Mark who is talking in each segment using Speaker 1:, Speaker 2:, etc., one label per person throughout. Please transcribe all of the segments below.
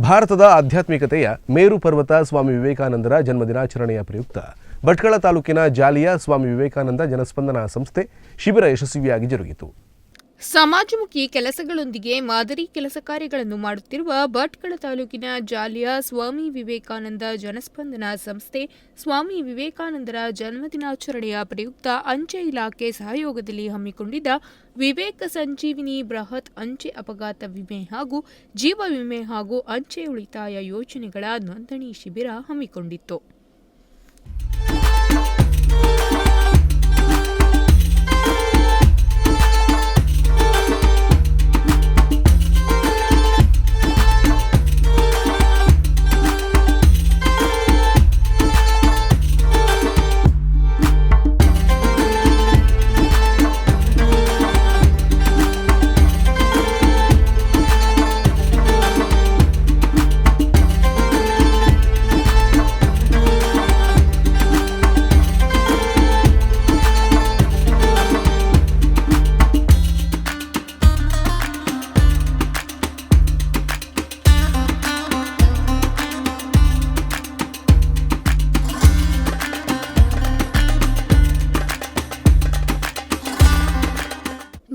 Speaker 1: ಭಾರತದ ಆಧ್ಯಾತ್ಮಿಕತೆಯ ಮೇರು ಪರ್ವತ ಸ್ವಾಮಿ ವಿವೇಕಾನಂದರ ಜನ್ಮದಿನಾಚರಣೆಯ ಪ್ರಯುಕ್ತ ಭಟ್ಕಳ ತಾಲೂಕಿನ ಜಾಲಿಯ ಸ್ವಾಮಿ ವಿವೇಕಾನಂದ ಜನಸ್ಪಂದನ ಸಂಸ್ಥೆ ಶಿಬಿರ ಯಶಸ್ವಿಯಾಗಿ ಜರುಗಿತು.
Speaker 2: ಸಮಾಜಮುಖಿ ಕೆಲಸಗಳೊಂದಿಗೆ ಮಾದರಿ ಕೆಲಸ ಕಾರ್ಯಗಳನ್ನು ಮಾಡುತ್ತಿರುವ ಭಟ್ಕಳ ತಾಲೂಕಿನ ಜಾಲಿಯ ಸ್ವಾಮಿ ವಿವೇಕಾನಂದ ಜನಸ್ಪಂದನ ಸಂಸ್ಥೆ ಸ್ವಾಮಿ ವಿವೇಕಾನಂದರ ಜನ್ಮದಿನಾಚರಣೆಯ ಪ್ರಯುಕ್ತ ಅಂಚೆ ಇಲಾಖೆ ಸಹಯೋಗದಲ್ಲಿ ಹಮ್ಮಿಕೊಂಡಿದ್ದ ವಿವೇಕ ಸಂಜೀವಿನಿ ಬೃಹತ್ ಅಂಚೆ ಅಪಘಾತ ವಿಮೆ ಹಾಗೂ ಜೀವ ವಿಮೆ ಹಾಗೂ ಅಂಚೆ ಉಳಿತಾಯ ಯೋಜನೆಗಳ ನೋಂದಣಿ ಶಿಬಿರ ಹಮ್ಮಿಕೊಂಡಿತ್ತು.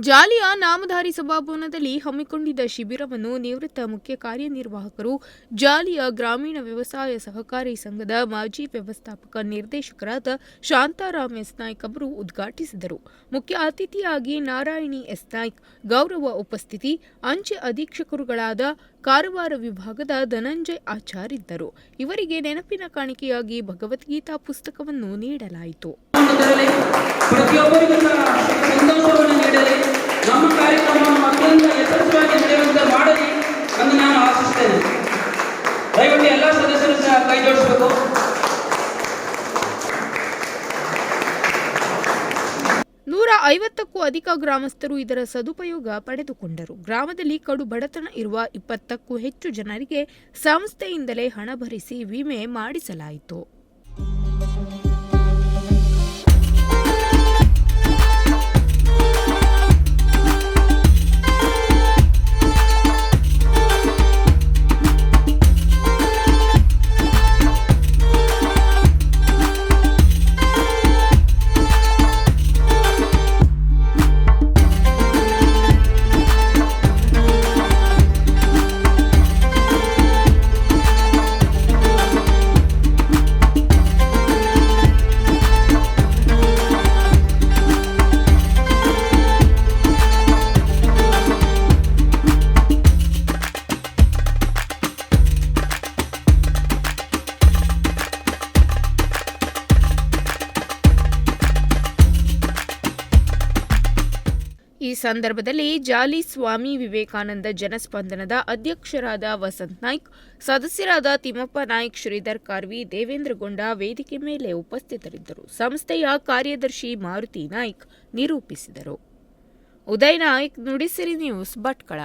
Speaker 2: ಜಾಲಿಯ ನಾಮಧಾರಿ ಸಭಾಭವನದಲ್ಲಿ ಹಮ್ಮಿಕೊಂಡಿದ್ದ ಶಿಬಿರವನ್ನು ನಿವೃತ್ತ ಮುಖ್ಯ ಕಾರ್ಯನಿರ್ವಾಹಕರು, ಜಾಲಿಯ ಗ್ರಾಮೀಣ ವ್ಯವಸಾಯ ಸಹಕಾರಿ ಸಂಘದ ಮಾಜಿ ವ್ಯವಸ್ಥಾಪಕ ನಿರ್ದೇಶಕರಾದ ಶಾಂತಾರಾಮ್ ಎಸ್ ನಾಯ್ಕ್ ಅವರು ಉದ್ಘಾಟಿಸಿದರು. ಮುಖ್ಯ ಅತಿಥಿಯಾಗಿ ನಾರಾಯಣಿ ಎಸ್ ನಾಯ್ಕ್ ಗೌರವ ಉಪಸ್ಥಿತಿ, ಅಂಚೆ ಅಧೀಕ್ಷಕರುಗಳಾದ ಕಾರವಾರ ವಿಭಾಗದ ಧನಂಜಯ್ ಆಚಾರ್ ಇದ್ದರು. ಇವರಿಗೆ ನೆನಪಿನ ಕಾಣಿಕೆಯಾಗಿ ಭಗವದ್ಗೀತಾ ಪುಸ್ತಕವನ್ನು ನೀಡಲಾಯಿತು.
Speaker 3: ನಮ್ಮ ಕಾರ್ಯಕ್ರಮವನ್ನು ಅತ್ಯಂತ ಯಶಸ್ವಿಯಾಗಿ ನಡೆಯುವಂತೆ ಮಾಡಲಿ ಎಂದು ನಾನು ಆಶಿಸುತ್ತೇನೆ. ದಯವಿಟ್ಟು ಎಲ್ಲ ಸದಸ್ಯರು ಸಹ ಕೈ ಜೋಡಿಸಬೇಕು.
Speaker 2: 150ಕ್ಕೂ ಅಧಿಕ ಗ್ರಾಮಸ್ಥರು ಇದರ ಸದುಪಯೋಗ ಪಡೆದುಕೊಂಡರು. ಗ್ರಾಮದಲ್ಲಿ ಕಡು ಬಡತನ ಇರುವ 20ಕ್ಕೂ ಹೆಚ್ಚು ಜನರಿಗೆ ಸಂಸ್ಥೆಯಿಂದಲೇ ಹಣ ಭರಿಸಿ ವಿಮೆ ಮಾಡಿಸಲಾಯಿತು. ಈ ಸಂದರ್ಭದಲ್ಲಿ ಜಾಲಿ ಸ್ವಾಮಿ ವಿವೇಕಾನಂದ ಜನಸ್ಪಂದನದ ಅಧ್ಯಕ್ಷರಾದ ವಸಂತ್ ನಾಯ್ಕ್, ಸದಸ್ಯರಾದ ತಿಮ್ಮಪ್ಪ ನಾಯ್ಕ್, ಶ್ರೀಧರ್ ಕಾರ್ವಿ, ದೇವೇಂದ್ರಗೊಂಡ ವೇದಿಕೆ ಮೇಲೆ ಉಪಸ್ಥಿತರಿದ್ದರು. ಸಂಸ್ಥೆಯ ಕಾರ್ಯದರ್ಶಿ ಮಾರುತಿ ನಾಯ್ಕ್ ನಿರೂಪಿಸಿದರು. ಉದಯ್ ನಾಯ್ಕ್, ನುಡಿಸಿರಿ ನ್ಯೂಸ್, ಭಟ್ಕಳ.